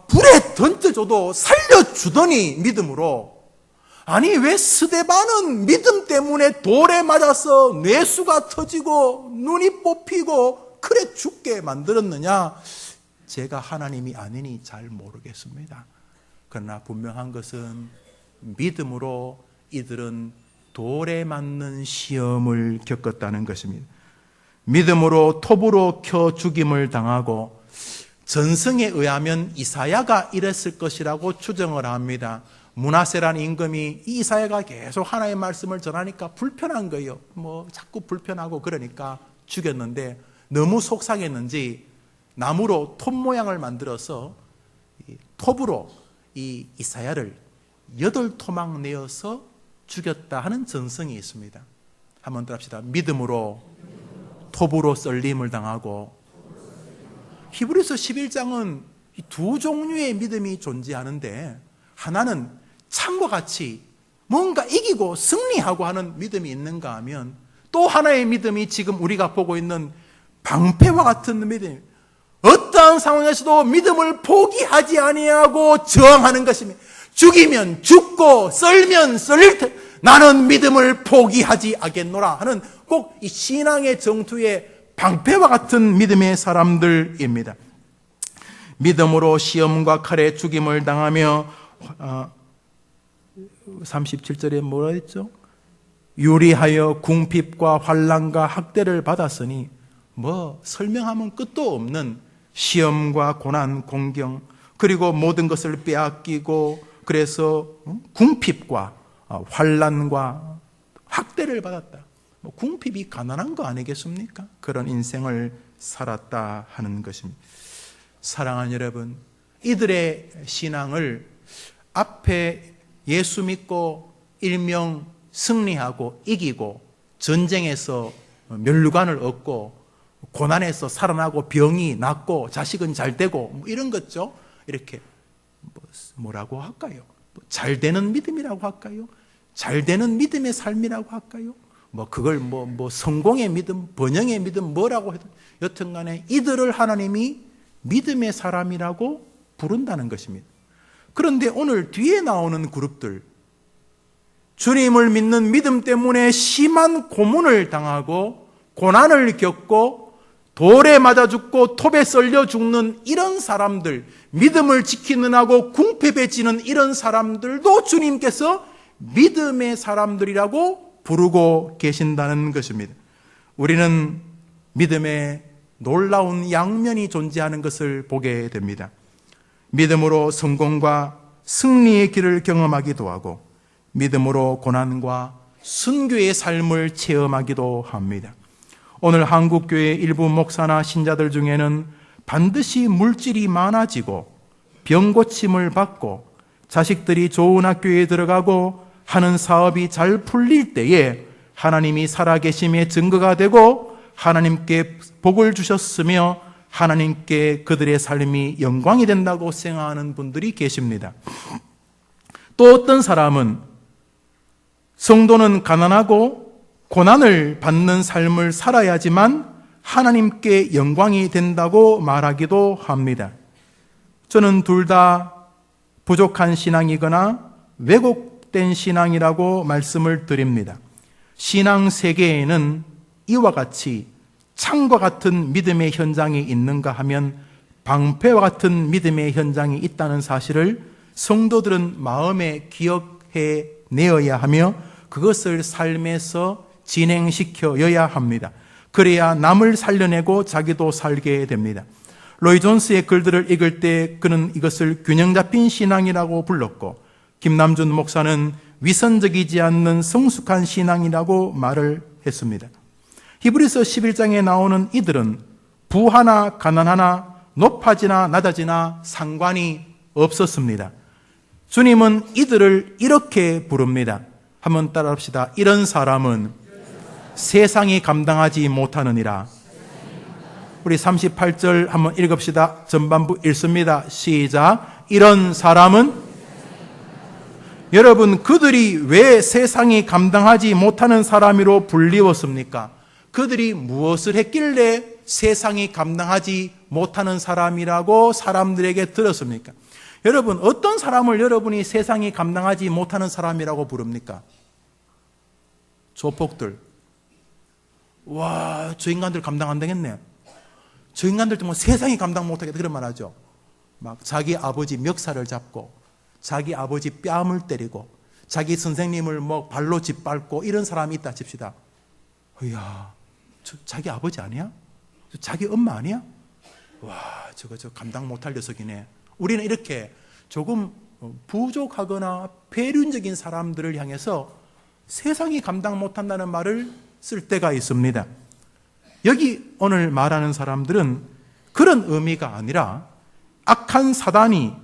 불에 던져줘도 살려주더니 믿음으로, 아니 왜 스데반은 믿음 때문에 돌에 맞아서 뇌수가 터지고 눈이 뽑히고 그래 죽게 만들었느냐? 제가 하나님이 아니니 잘 모르겠습니다. 그러나 분명한 것은 믿음으로 이들은 돌에 맞는 시험을 겪었다는 것입니다. 믿음으로 톱으로 켜 죽임을 당하고, 전승에 의하면 이사야가 이랬을 것이라고 추정을 합니다. 므낫세라는 임금이 이사야가 계속 하나님의 말씀을 전하니까 불편한 거예요. 자꾸 불편하고 그러니까 죽였는데, 너무 속상했는지 나무로 톱 모양을 만들어서 톱으로 이 이사야를 8토막 내어서 죽였다 하는 전승이 있습니다. 한번 더 합시다. 믿음으로 톱으로 썰림을 당하고. 히브리서 11장은 두 종류의 믿음이 존재하는데, 하나는 창과 같이 뭔가 이기고 승리하고 하는 믿음이 있는가 하면, 또 하나의 믿음이 지금 우리가 보고 있는 방패와 같은 믿음, 어떠한 상황에서도 믿음을 포기하지 아니하고 저항하는 것입니다. 죽이면 죽고 썰면 썰릴 테 나는 믿음을 포기하지 않겠노라 하는 꼭 이 신앙의 정투의 방패와 같은 믿음의 사람들입니다. 믿음으로 시험과 칼에 죽임을 당하며 37절에 뭐라 했죠? 유리하여 궁핍과 환난과 학대를 받았으니, 설명하면 끝도 없는 시험과 고난, 공경, 그리고 모든 것을 빼앗기고, 그래서 궁핍과 환난과 학대를 받았다. 궁핍이 가난한 거 아니겠습니까? 그런 인생을 살았다 하는 것입니다. 사랑하는 여러분, 이들의 신앙을 앞에 예수 믿고 일명 승리하고 이기고 전쟁에서 면류관을 얻고 고난에서 살아나고 병이 낫고 자식은 잘 되고 뭐 이런 거죠. 이렇게 뭐라고 할까요? 잘 되는 믿음이라고 할까요? 잘 되는 믿음의 삶이라고 할까요? 그걸 성공의 믿음, 번영의 믿음 뭐라고 해도 여튼 간에 이들을 하나님이 믿음의 사람이라고 부른다는 것입니다. 그런데 오늘 뒤에 나오는 그룹들, 주님을 믿는 믿음 때문에 심한 고문을 당하고 고난을 겪고 돌에 맞아 죽고 톱에 썰려 죽는 이런 사람들, 믿음을 지키느라고 궁핍해지는 이런 사람들도 주님께서 믿음의 사람들이라고 부르고 계신다는 것입니다. 우리는 믿음의 놀라운 양면이 존재하는 것을 보게 됩니다. 믿음으로 성공과 승리의 길을 경험하기도 하고 믿음으로 고난과 순교의 삶을 체험하기도 합니다. 오늘 한국교회 일부 목사나 신자들 중에는 반드시 물질이 많아지고 병고침을 받고 자식들이 좋은 학교에 들어가고 하는 사업이 잘 풀릴 때에 하나님이 살아계심의 증거가 되고 하나님께 복을 주셨으며 하나님께 그들의 삶이 영광이 된다고 생각하는 분들이 계십니다. 또 어떤 사람은 성도는 가난하고 고난을 받는 삶을 살아야지만 하나님께 영광이 된다고 말하기도 합니다. 저는 둘 다 부족한 신앙이거나 왜곡된 신앙이라고 말씀을 드립니다. 신앙 세계에는 이와 같이 창과 같은 믿음의 현장이 있는가 하면 방패와 같은 믿음의 현장이 있다는 사실을 성도들은 마음에 기억해 내어야 하며 그것을 삶에서 진행시켜야 합니다. 그래야 남을 살려내고 자기도 살게 됩니다. 로이 존스의 글들을 읽을 때 그는 이것을 균형 잡힌 신앙이라고 불렀고 김남준 목사는 위선적이지 않는 성숙한 신앙이라고 말을 했습니다. 히브리서 11장에 나오는 이들은 부하나 가난하나 높아지나 낮아지나 상관이 없었습니다. 주님은 이들을 이렇게 부릅니다. 한번 따라합시다. 이런 사람은 세상이 감당하지 못하느니라. 우리 38절 한번 읽읍시다. 전반부 읽습니다. 시작. 이런 사람은 여러분, 그들이 왜 세상이 감당하지 못하는 사람으로 불리웠습니까? 그들이 무엇을 했길래 세상이 감당하지 못하는 사람이라고 사람들에게 들었습니까? 여러분, 어떤 사람을 여러분이 세상이 감당하지 못하는 사람이라고 부릅니까? 조폭들. 와, 저 인간들 감당 안 되겠네. 저 인간들 정말 세상이 감당 못하겠다. 그런 말 하죠. 막 자기 아버지 멱살을 잡고 자기 아버지 뺨을 때리고 자기 선생님을 발로 짓밟고 이런 사람이 있다 칩시다. 이야, 자기 아버지 아니야? 자기 엄마 아니야? 와, 저거 감당 못할 녀석이네. 우리는 이렇게 조금 부족하거나 폐륜적인 사람들을 향해서 세상이 감당 못한다는 말을 쓸 때가 있습니다. 여기 오늘 말하는 사람들은 그런 의미가 아니라 악한 사단이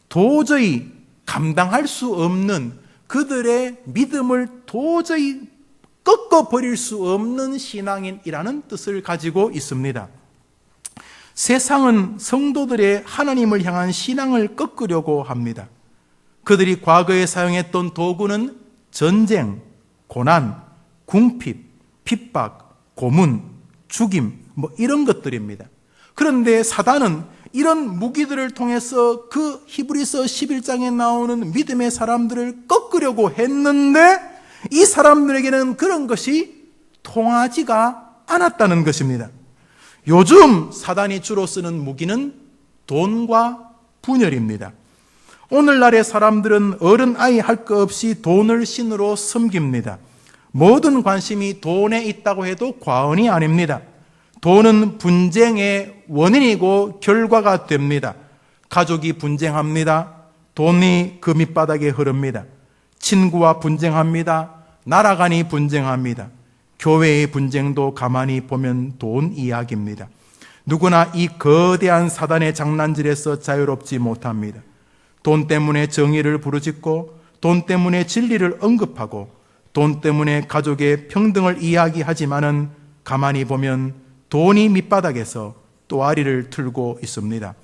도저히 감당할 수 없는 그들의 믿음을 도저히 꺾어버릴 수 없는 신앙인이라는 뜻을 가지고 있습니다. 세상은 성도들의 하나님을 향한 신앙을 꺾으려고 합니다. 그들이 과거에 사용했던 도구는 전쟁, 고난, 궁핍, 핍박, 고문, 죽임 이런 것들입니다. 그런데 사단은 이런 무기들을 통해서 그 히브리서 11장에 나오는 믿음의 사람들을 꺾으려고 했는데 이 사람들에게는 그런 것이 통하지가 않았다는 것입니다. 요즘 사단이 주로 쓰는 무기는 돈과 분열입니다. 오늘날의 사람들은 어른 아이 할 것 없이 돈을 신으로 섬깁니다. 모든 관심이 돈에 있다고 해도 과언이 아닙니다. 돈은 분쟁의 원인이고 결과가 됩니다. 가족이 분쟁합니다. 돈이 그 밑바닥에 흐릅니다. 친구와 분쟁합니다. 나라간이 분쟁합니다. 교회의 분쟁도 가만히 보면 돈 이야기입니다. 누구나 이 거대한 사단의 장난질에서 자유롭지 못합니다. 돈 때문에 정의를 부르짖고 돈 때문에 진리를 언급하고 돈 때문에 가족의 평등을 이야기하지만은 가만히 보면 돈이 밑바닥에서 또아리를 틀고 있습니다.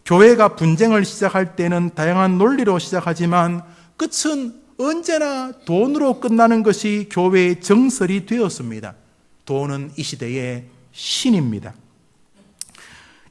교회가 분쟁을 시작할 때는 다양한 논리로 시작하지만 끝은 언제나 돈으로 끝나는 것이 교회의 정설이 되었습니다. 돈은 이 시대의 신입니다.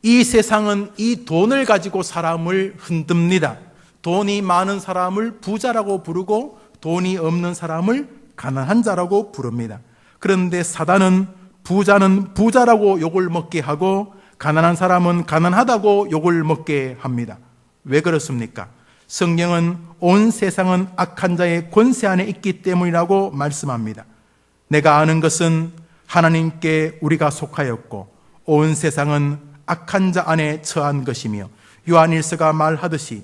이 세상은 이 돈을 가지고 사람을 흔듭니다. 돈이 많은 사람을 부자라고 부르고 돈이 없는 사람을 가난한 자라고 부릅니다. 그런데 사단은 부자는 부자라고 욕을 먹게 하고 가난한 사람은 가난하다고 욕을 먹게 합니다. 왜 그렇습니까? 성경은 온 세상은 악한 자의 권세 안에 있기 때문이라고 말씀합니다. 내가 아는 것은 하나님께 우리가 속하였고 온 세상은 악한 자 안에 처한 것이며 요한일서가 말하듯이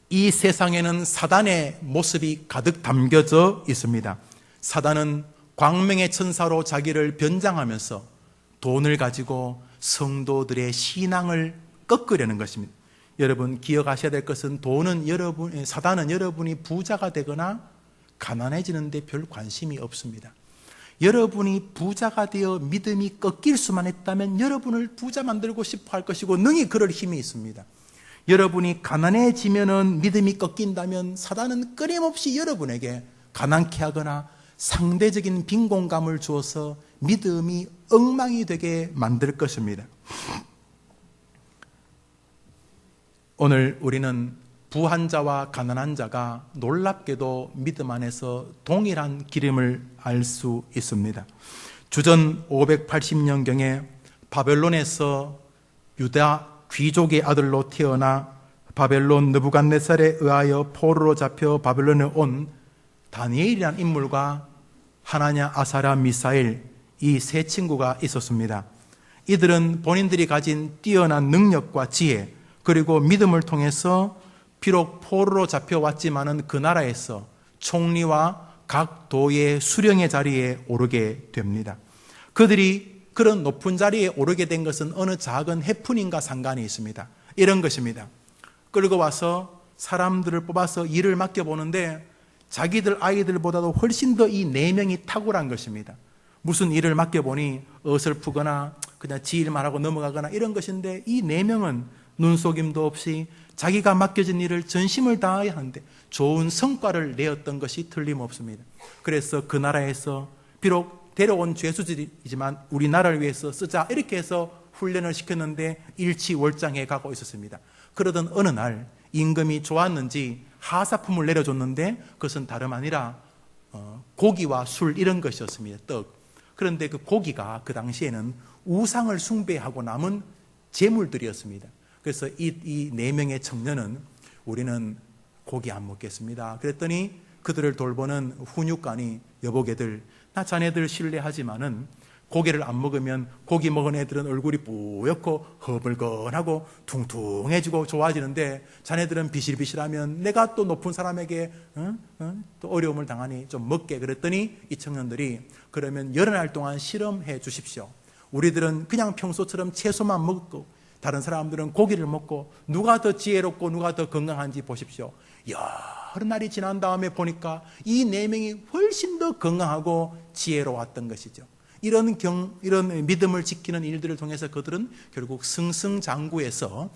이 세상에는 사단의 모습이 가득 담겨져 있습니다. 사단은 광명의 천사로 자기를 변장하면서 돈을 가지고 성도들의 신앙을 꺾으려는 것입니다. 여러분 기억하셔야 될 것은 사단은 여러분이 부자가 되거나 가난해지는데 별 관심이 없습니다. 여러분이 부자가 되어 믿음이 꺾일 수만 있다면 여러분을 부자 만들고 싶어 할 것이고 능히 그럴 힘이 있습니다. 여러분이 가난해지면은 믿음이 꺾인다면 사단은 끊임없이 여러분에게 가난케 하거나 상대적인 빈곤감을 주어서 믿음이 엉망이 되게 만들 것입니다. 오늘 우리는 부한 자와 가난한 자가 놀랍게도 믿음 안에서 동일한 기름을 알 수 있습니다. 주전 580년경에 바벨론에서 유다 귀족의 아들로 태어나 바벨론 느부갓네살에 의하여 포로로 잡혀 바벨론에 온 다니엘이라는 인물과 하나냐, 아사랴, 미사엘 이 세 친구가 있었습니다. 이들은 본인들이 가진 뛰어난 능력과 지혜 그리고 믿음을 통해서 비록 포로로 잡혀왔지만은 그 나라에서 총리와 각 도의 수령의 자리에 오르게 됩니다. 그들이 그런 높은 자리에 오르게 된 것은 어느 작은 해프닝과 상관이 있습니다. 이런 것입니다. 끌고 와서 사람들을 뽑아서 일을 맡겨보는데 자기들 아이들보다도 훨씬 더 이 4명이 탁월한 것입니다. 무슨 일을 맡겨보니 어설프거나 그냥 지 일만 하고 넘어가거나 이런 것인데 이 4명은 눈속임도 없이 자기가 맡겨진 일을 전심을 다해야 하는데 좋은 성과를 내었던 것이 틀림없습니다. 그래서 그 나라에서 비록 데려온 죄수들이지만 우리나라를 위해서 쓰자 이렇게 해서 훈련을 시켰는데 일치월장해 가고 있었습니다. 그러던 어느 날 임금이 좋았는지 하사품을 내려줬는데 그것은 다름 아니라 고기와 술 이런 것이었습니다. 떡. 그런데 그 고기가 그 당시에는 우상을 숭배하고 남은 제물들이었습니다. 그래서 이 4명의 청년은 우리는 고기 안 먹겠습니다. 그랬더니 그들을 돌보는 훈육관이 여보게들 나 자네들 신뢰하지만은 고기를 안 먹으면 고기 먹은 애들은 얼굴이 뿌옇고 허물건하고 퉁퉁해지고 좋아지는데 자네들은 비실비실하면 내가 또 높은 사람에게 또 어려움을 당하니 좀 먹게. 그랬더니 이 청년들이 그러면 여러 날 동안 실험해 주십시오. 우리들은 그냥 평소처럼 채소만 먹고 다른 사람들은 고기를 먹고 누가 더 지혜롭고 누가 더 건강한지 보십시오. 여러 날이 지난 다음에 보니까 이 4명이 훨씬 더 건강하고 지혜로웠던 것이죠. 이런 믿음을 지키는 일들을 통해서 그들은 결국 승승장구해서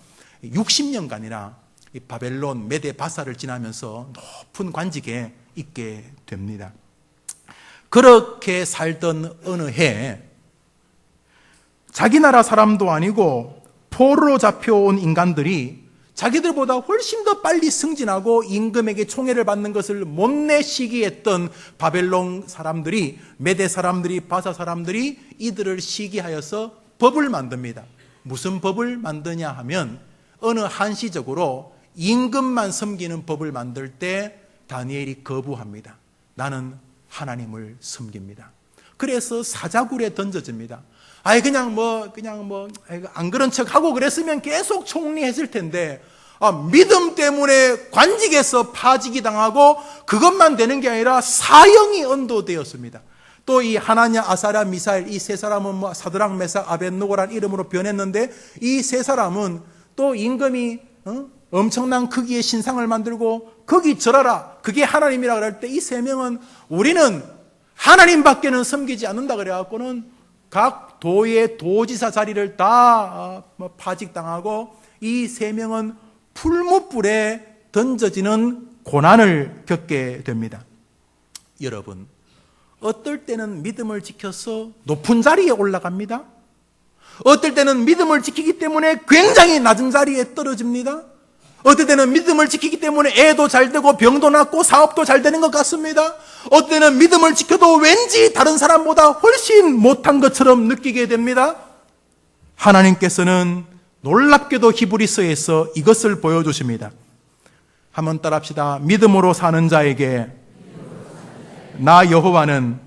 60년간이나 이 바벨론, 메데, 바사를 지나면서 높은 관직에 있게 됩니다. 그렇게 살던 어느 해 자기 나라 사람도 아니고 포로로 잡혀온 인간들이 자기들보다 훨씬 더 빨리 승진하고 임금에게 총애를 받는 것을 못내 시기했던 바벨론 사람들이, 메데 사람들이, 바사 사람들이 이들을 시기하여서 법을 만듭니다. 무슨 법을 만드냐 하면 어느 한시적으로 임금만 섬기는 법을 만들 때 다니엘이 거부합니다. 나는 하나님을 섬깁니다. 그래서 사자굴에 던져집니다. 그냥 안 그런 척 하고 그랬으면 계속 총리했을 텐데, 믿음 때문에 관직에서 파직이 당하고 그것만 되는 게 아니라 사형이 언도되었습니다. 또 이 하나냐, 아사랴, 미사엘 이 세 사람은 사드락, 메삭, 아벳느고라는 이름으로 변했는데 이 세 사람은 또 임금이 엄청난 크기의 신상을 만들고 거기 절하라, 그게 하나님이라 그럴 때 이 3명은 우리는 하나님밖에는 섬기지 않는다 그래갖고는 각 도의 도지사 자리를 다 파직당하고 이 세 명은 풀무불에 던져지는 고난을 겪게 됩니다. 여러분, 어떨 때는 믿음을 지켜서 높은 자리에 올라갑니다. 어떨 때는 믿음을 지키기 때문에 굉장히 낮은 자리에 떨어집니다. 어떨 때는 믿음을 지키기 때문에 애도 잘 되고 병도 낫고 사업도 잘 되는 것 같습니다. 어떨 때는 믿음을 지켜도 왠지 다른 사람보다 훨씬 못한 것처럼 느끼게 됩니다. 하나님께서는 놀랍게도 히브리서에서 이것을 보여주십니다. 한번 따라합시다. 믿음으로 사는 자에게 나 여호와는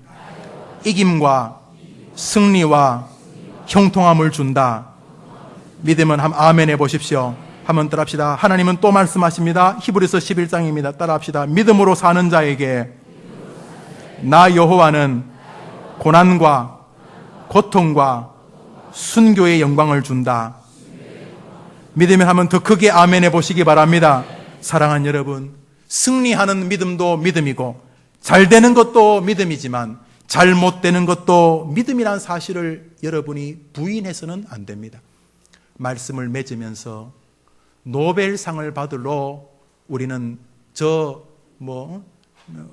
이김과 승리와 형통함을 준다. 믿으면 아멘 해보십시오. 한번 따라합시다. 하나님은 또 말씀하십니다. 히브리서 11장입니다. 따라합시다. 믿음으로 사는 자에게 나 여호와는 고난과 고통과 순교의 영광을 준다. 믿으면 한번 더 크게 아멘 해보시기 바랍니다. 사랑하는 여러분, 승리하는 믿음도 믿음이고 잘 되는 것도 믿음이지만 잘못되는 것도 믿음이란 사실을 여러분이 부인해서는 안 됩니다. 말씀을 맺으면서 노벨상을 받으러 우리는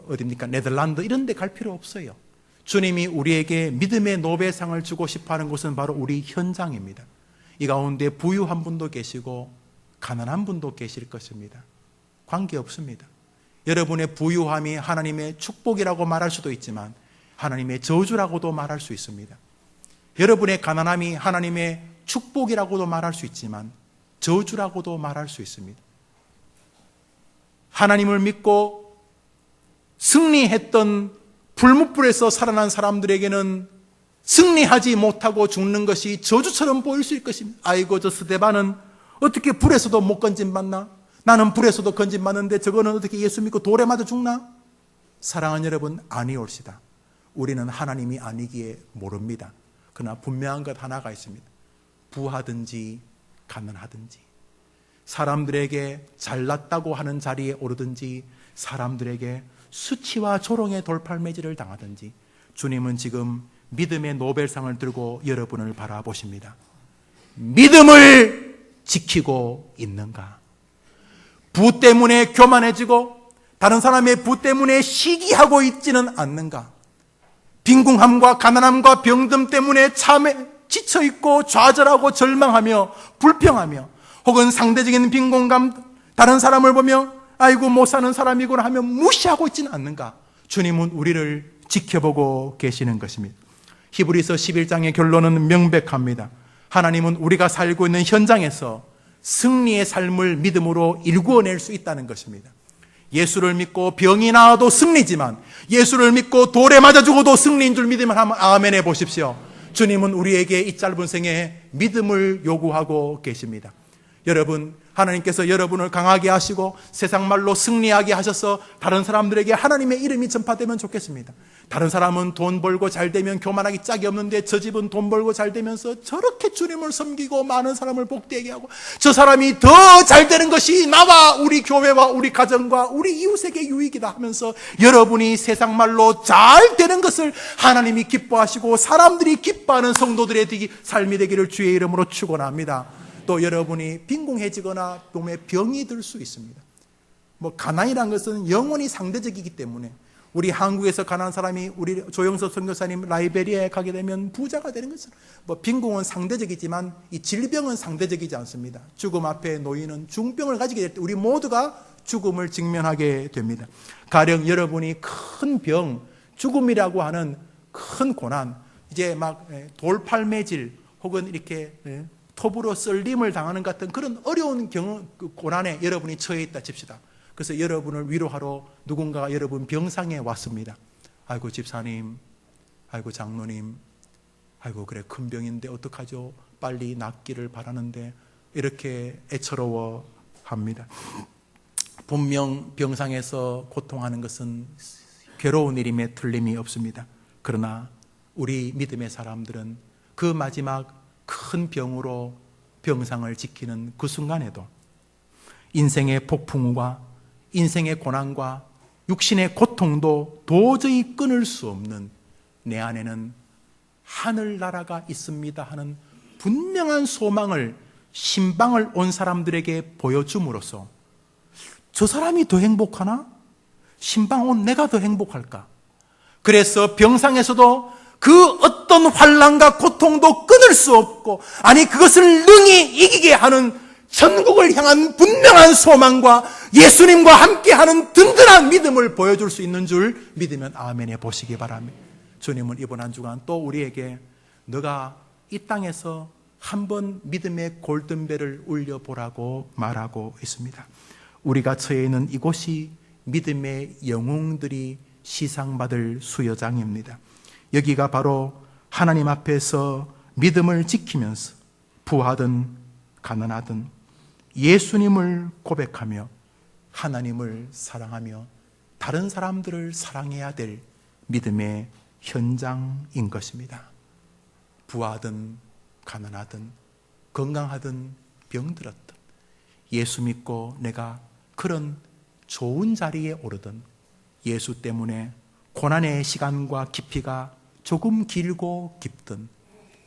어딥니까? 네덜란드 이런 데 갈 필요 없어요. 주님이 우리에게 믿음의 노벨상을 주고 싶어 하는 곳은 바로 우리 현장입니다. 이 가운데 부유한 분도 계시고 가난한 분도 계실 것입니다. 관계없습니다. 여러분의 부유함이 하나님의 축복이라고 말할 수도 있지만 하나님의 저주라고도 말할 수 있습니다. 여러분의 가난함이 하나님의 축복이라고도 말할 수 있지만 저주라고도 말할 수 있습니다. 하나님을 믿고 승리했던 불무불에서 살아난 사람들에게는 승리하지 못하고 죽는 것이 저주처럼 보일 수 있을 것입니다. 아이고, 저 스데반은 어떻게 불에서도 못 건진받나? 나는 불에서도 건진받는데 저거는 어떻게 예수 믿고 돌에 맞아 죽나? 사랑하는 여러분, 아니올시다. 우리는 하나님이 아니기에 모릅니다. 그러나 분명한 것 하나가 있습니다. 부하든지 가난하든지 사람들에게 잘났다고 하는 자리에 오르든지 사람들에게 수치와 조롱의 돌팔매질을 당하든지 주님은 지금 믿음의 노벨상을 들고 여러분을 바라보십니다. 믿음을 지키고 있는가? 부 때문에 교만해지고 다른 사람의 부 때문에 시기하고 있지는 않는가? 빈궁함과 가난함과 병듦 때문에 참에 지쳐있고 좌절하고 절망하며 불평하며 혹은 상대적인 빈곤감, 다른 사람을 보며 아이고 못 사는 사람이구나 하며 무시하고 있지는 않는가? 주님은 우리를 지켜보고 계시는 것입니다. 히브리서 11장의 결론은 명백합니다. 하나님은 우리가 살고 있는 현장에서 승리의 삶을 믿음으로 일구어낼 수 있다는 것입니다. 예수를 믿고 병이 나아도 승리지만 예수를 믿고 돌에 맞아 죽어도 승리인 줄 믿으면 한번 아멘 해보십시오. 주님은 우리에게 이 짧은 생에 믿음을 요구하고 계십니다. 여러분, 하나님께서 여러분을 강하게 하시고 세상 말로 승리하게 하셔서 다른 사람들에게 하나님의 이름이 전파되면 좋겠습니다. 다른 사람은 돈 벌고 잘 되면 교만하기 짝이 없는데 저 집은 돈 벌고 잘 되면서 저렇게 주님을 섬기고 많은 사람을 복되게 하고 저 사람이 더 잘 되는 것이 나와 우리 교회와 우리 가정과 우리 이웃에게 유익이다 하면서 여러분이 세상 말로 잘 되는 것을 하나님이 기뻐하시고 사람들이 기뻐하는 성도들의 삶이 되기를 주의 이름으로 축원합니다. 또 여러분이 빈궁해지거나 몸에 병이 들 수 있습니다. 가난이란 것은 영원히 상대적이기 때문에 우리 한국에서 가난한 사람이 우리 조영섭 선교사님 라이베리아에 가게 되면 부자가 되는 것은 빈궁은 상대적이지만 이 질병은 상대적이지 않습니다. 죽음 앞에 놓이는 중병을 가지게 될 때 우리 모두가 죽음을 직면하게 됩니다. 가령 여러분이 큰 병, 죽음이라고 하는 큰 고난, 이제 돌팔매질 혹은 이렇게 톱으로 썰림을 당하는 같은 그런 어려운 고난에 여러분이 처해 있다 칩시다. 그래서 여러분을 위로하러 누군가가 여러분 병상에 왔습니다. 아이고 집사님, 아이고 장로님, 아이고 그래 큰 병인데 어떡하죠? 빨리 낫기를 바라는데 이렇게 애처로워 합니다. 분명 병상에서 고통하는 것은 괴로운 일임에 틀림이 없습니다. 그러나 우리 믿음의 사람들은 그 마지막 큰 병으로 병상을 지키는 그 순간에도 인생의 폭풍과 인생의 고난과 육신의 고통도 도저히 끊을 수 없는 내 안에는 하늘나라가 있습니다 하는 분명한 소망을, 신방을 온 사람들에게 보여줌으로써 저 사람이 더 행복하나? 신방 온 내가 더 행복할까? 그래서 병상에서도 그 어떤 환난과 고통도 끊을 수 없고, 아니 그것을 능히 이기게 하는 천국을 향한 분명한 소망과 예수님과 함께하는 든든한 믿음을 보여줄 수 있는 줄 믿으면 아멘해 보시기 바랍니다. 주님은 이번 한 주간 또 우리에게 너가 이 땅에서 한번 믿음의 골든벨을 울려보라고 말하고 있습니다. 우리가 처해 있는 이곳이 믿음의 영웅들이 시상받을 수여장입니다. 여기가 바로 하나님 앞에서 믿음을 지키면서 부하든 가난하든 예수님을 고백하며 하나님을 사랑하며 다른 사람들을 사랑해야 될 믿음의 현장인 것입니다. 부하든 가난하든 건강하든 병들었든 예수 믿고 내가 그런 좋은 자리에 오르든 예수 때문에 고난의 시간과 깊이가 조금 길고 깊든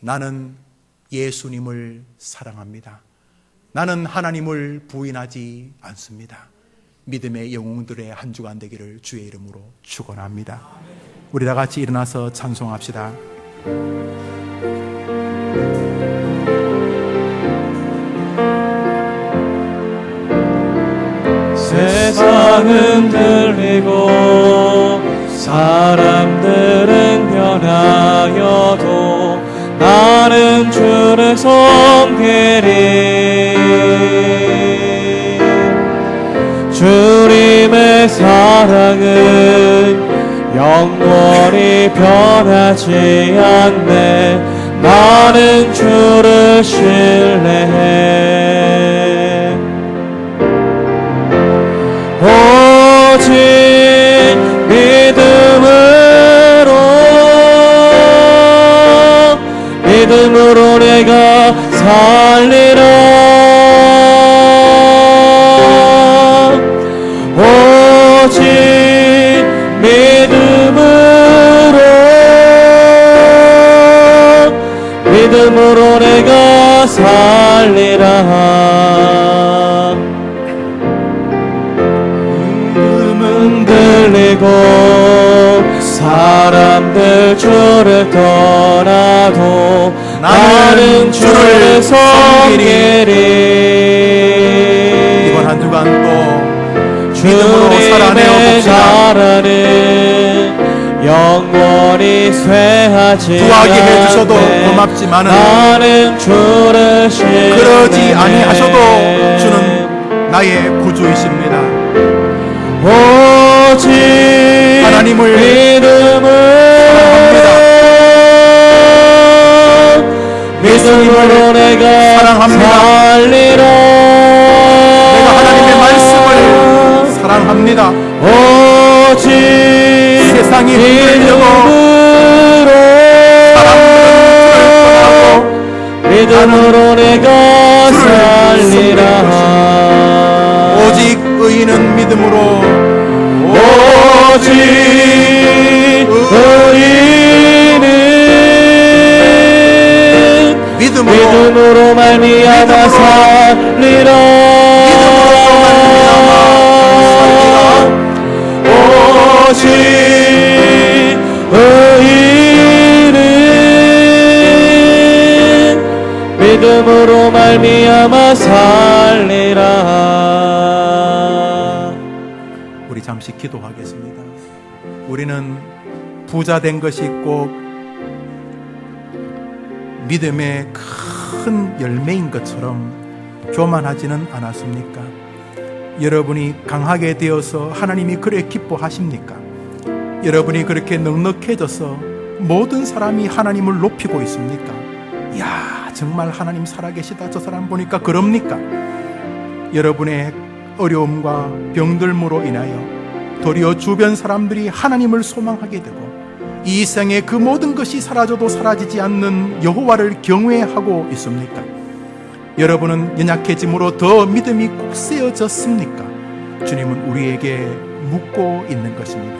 나는 예수님을 사랑합니다. 나는 하나님을 부인하지 않습니다. 믿음의 영웅들의 한 주간 되기를 주의 이름으로 축원합니다. 우리 다 같이 일어나서 찬송합시다. 세상은 들리고 사람들은 변하여도 나는 주를 섬기리. 주님의 사랑은 영원히 변하지 않네. 나는 주를 신뢰해. 오직 믿음으로 내가 살리라. 오직 믿음으로 내가 살리라. 믿음은 들리고 사람들 주를 떠나도 나는 주를 섬기리. 이번 한 주간 또 믿음으로 살아내어 봅시다. 나라는 영원히 쇠하지 구하게 해주셔도 고맙지만은 나는 주를 신뢰해. 그러지 아니하셔도 주는 나의 구주이십니다. 오직 하나님을 믿음으로 내가 사랑합니다. 살리라. 내가 하나님의 말씀을 사랑합니다. 오직 세상이 흔들려도 믿음으로 내가 살리라. 오직 의인은 믿음으로 오직 의인은 믿음으로 말미암아 살리라. 오직 의인은 믿음으로 말미암아 살리라. 우리 잠시 기도하겠습니다. 우리는 부자 된 것이 꼭 믿음의 큰 열매인 것처럼 교만하지는 않았습니까? 여러분이 강하게 되어서 하나님이 그래 기뻐하십니까? 여러분이 그렇게 넉넉해져서 모든 사람이 하나님을 높이고 있습니까? 이야, 정말 하나님 살아계시다, 저 사람 보니까 그럽니까? 여러분의 어려움과 병들므로 인하여 도리어 주변 사람들이 하나님을 소망하게 되고 이 세상의 그 모든 것이 사라져도 사라지지 않는 여호와를 경외하고 있습니까? 여러분은 연약해짐으로 더 믿음이 꼭 세워졌습니까? 주님은 우리에게 묻고 있는 것입니다.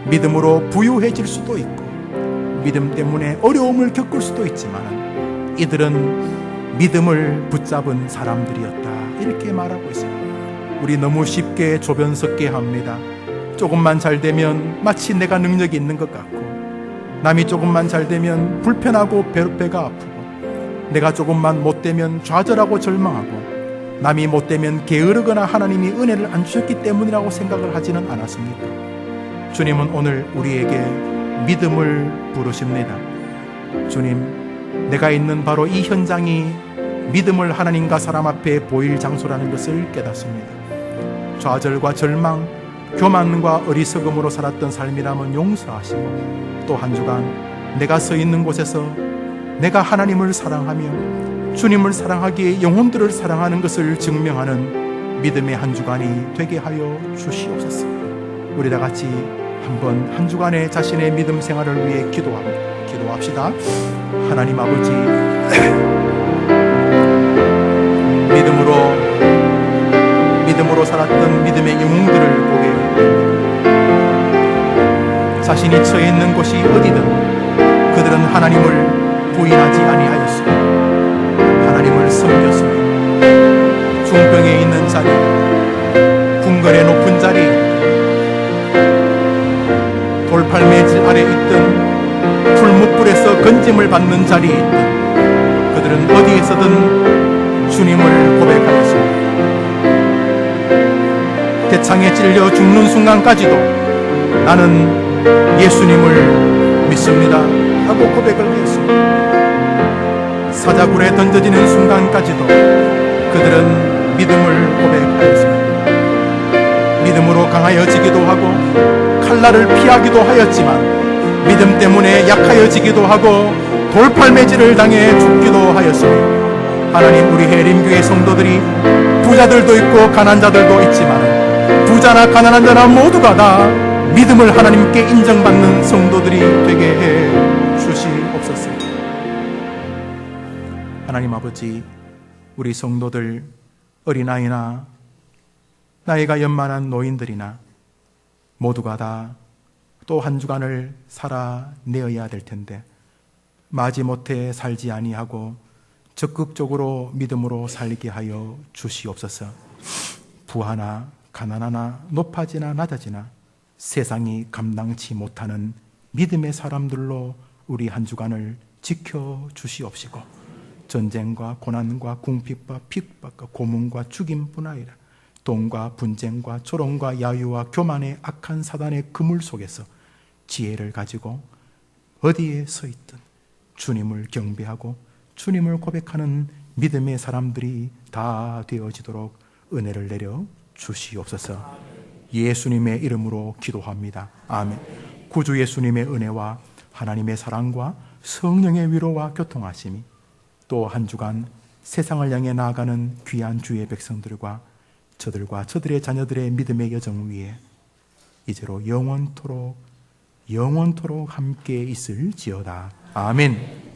믿음으로 부유해질 수도 있고 믿음 때문에 어려움을 겪을 수도 있지만 이들은 믿음을 붙잡은 사람들이었다, 이렇게 말하고 있습니다. 우리 너무 쉽게 조변 섞게 합니다. 조금만 잘 되면 마치 내가 능력이 있는 것 같고, 남이 조금만 잘 되면 불편하고 배가 아프고, 내가 조금만 못되면 좌절하고 절망하고, 남이 못되면 게으르거나 하나님이 은혜를 안 주셨기 때문이라고 생각을 하지는 않았습니까? 주님은 오늘 우리에게 믿음을 부르십니다. 주님, 내가 있는 바로 이 현장이 믿음을 하나님과 사람 앞에 보일 장소라는 것을 깨닫습니다. 좌절과 절망, 교만과 어리석음으로 살았던 삶이라면 용서하시고, 또 한 주간 내가 서 있는 곳에서 내가 하나님을 사랑하며 주님을 사랑하기에 영혼들을 사랑하는 것을 증명하는 믿음의 한 주간이 되게 하여 주시옵소서. 우리 다 같이 한번 한 주간의 자신의 믿음 생활을 위해 기도합시다. 하나님 아버지, 믿음으로 살았던 믿음의 영웅들을 보게 됩니다. 자신이 처해 있는 곳이 어디든 그들은 하나님을 부인하지 아니하였으며 하나님을 섬겼으며, 중병에 있는 자리, 궁궐의 높은 자리, 돌팔매질 아래 있든 풀무불에서 건짐을 받는 자리에 있든 그들은 어디에서든 주님을 고백하였습니다. 대창에 찔려 죽는 순간까지도 나는 예수님을 믿습니다 하고 고백을 하였습니다. 사자굴에 던져지는 순간까지도 그들은 믿음을 고백하였습니다. 믿음으로 강하여지기도 하고 칼날을 피하기도 하였지만 믿음 때문에 약하여지기도 하고 돌팔매질을 당해 죽기도 하였습니다. 하나님, 우리 해림교회 성도들이 부자들도 있고 가난한 자들도 있지만 부자나 가난한 자나 모두가 다 믿음을 하나님께 인정받는 성도들이 되게 해 주시옵소서. 하나님 아버지, 우리 성도들, 어린아이나 나이가 연만한 노인들이나 모두가 다 또 한 주간을 살아내어야 될 텐데 마지못해 살지 아니하고 적극적으로 믿음으로 살게 하여 주시옵소서. 부하나 가난하나 높아지나 낮아지나 세상이 감당치 못하는 믿음의 사람들로 우리 한 주간을 지켜 주시옵시고, 전쟁과 고난과 궁핍과 핍박과 고문과 죽임뿐 아니라 돈과 분쟁과 조롱과 야유와 교만의 악한 사단의 그물 속에서 지혜를 가지고 어디에 서 있든 주님을 경배하고 주님을 고백하는 믿음의 사람들이 다 되어지도록 은혜를 내려 주시옵소서. 예수님의 이름으로 기도합니다. 아멘. 구주 예수님의 은혜와 하나님의 사랑과 성령의 위로와 교통하심이 또 한 주간 세상을 향해 나아가는 귀한 주의 백성들과 저들과 저들의 자녀들의 믿음의 여정 위에 이제로 영원토록 함께 있을지어다. 아멘.